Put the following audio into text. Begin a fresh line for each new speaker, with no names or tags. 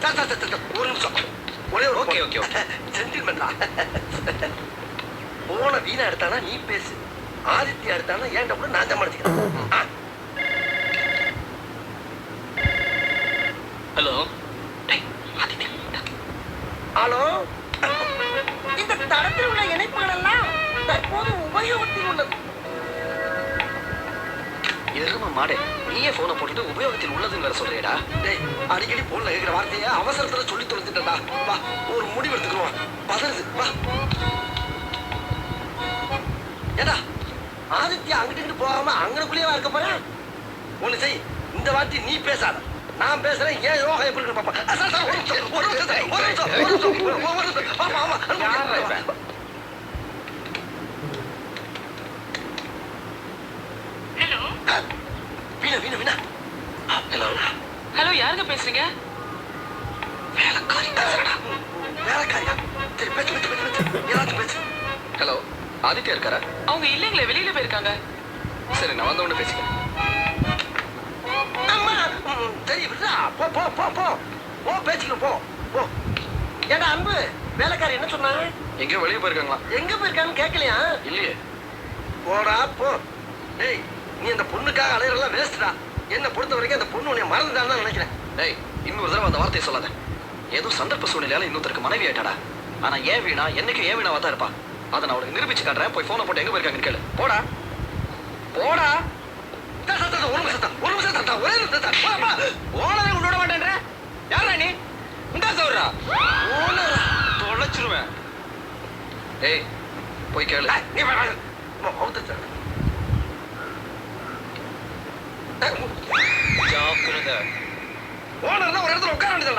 ஒரு நிமிஷம் ஒரே ஒரு ஓகே ஓகே சென்டில்மெண்டா போன வீணா எடுத்தானா நீ பேசு ஆதித்யா எடுத்தானா ஏன்டா கூட நான் சமாளிச்சுக்கிறேன்
ஹலோ
ஹலோ இந்த தடத்தில் உள்ள இணைப்புகள் எல்லாம் தற்போது உபயோகத்தில் உள்ளது
எரும மாடே நீயே போனை போட்டுட்டு உபயோகத்தில் உள்ளதுன்னு வேற சொல்றியடா.
டேய் அடிக்கடி போன்ல கேட்கிற வார்த்தையை அவசரத்துல சொல்லி தொலைச்சிட்டா வா ஒரு முடிவு எடுத்துக்கிறோம் பதறுது வா ஏடா ஆதித்யா அங்கிட்டு போகாம அங்கனுக்குள்ளேயே இருக்க போறேன் ஒண்ணு செய் இந்த வார்த்தை நீ பேசாத நான் பேசுறேன் ஏன் யோகா எப்படி இருக்கு பாப்பா வீணா வீணா வீணா
ஹலோ
ஹலோ யாருங்க பேசுறீங்க?
வேலைக்காரி பேசுறடா வேலைக்காரியா சரி பேச்சு பேச்சு பேச்சு பேச்சு ஏதாச்சும் பேச்சு
ஹலோ ஆதித்யா இருக்காரா?
அவங்க இல்லைங்களே வெளியில போயிருக்காங்க.
சரி நான் வந்த உடனே பேசிக்கிறேன்.
அம்மா சரி விடுறா போ போ போ போ போ பேசிக்கலாம் போ போ ஏடா அன்பு வேலைக்காரி என்ன சொன்னாங்க?
எங்கேயோ வெளியே போயிருக்காங்களா?
எங்க போயிருக்கான்னு கேட்கலையா?
இல்லையே.
போடா போ டேய் நீ அந்த பொண்ணுக்காக அலையறதெல்லாம் வேஸ்ட்டா. என்ன பொறுத்த வரைக்கும் அந்த பொண்ணு உன்னை மறந்துட்டான்னு தான் நினைக்கிறேன்.
டேய் இன்னொரு தடவை அந்த வார்த்தையை சொல்லாத. ஏதோ சந்தர்ப்ப சூழ்நிலையால இன்னொருத்தருக்கு மனைவி ஆயிட்டாடா. ஆனா ஏன் வீணா என்னைக்கு ஏன் வீணாவா தான் இருப்பா. அதை நான் அவளுக்கு நிரூபிச்சு காட்டுறேன். போய் போனை போட்டு எங்க போயிருக்காங்கன்னு கேளு. போடா போடா
ஒரு நிமிஷம் ஒரே நிமிஷம்
ஓனரை விட மாட்டேன்ற யாரா நீ இந்த சொல்றா
ஓனரா
தொலைச்சிருவேன். ஏய் போய் கேளு.
நீ அவுத்து
ஜாக்கிரதை.
ஓனர் தான் ஒரு இடத்துல உட்கார வேண்டியது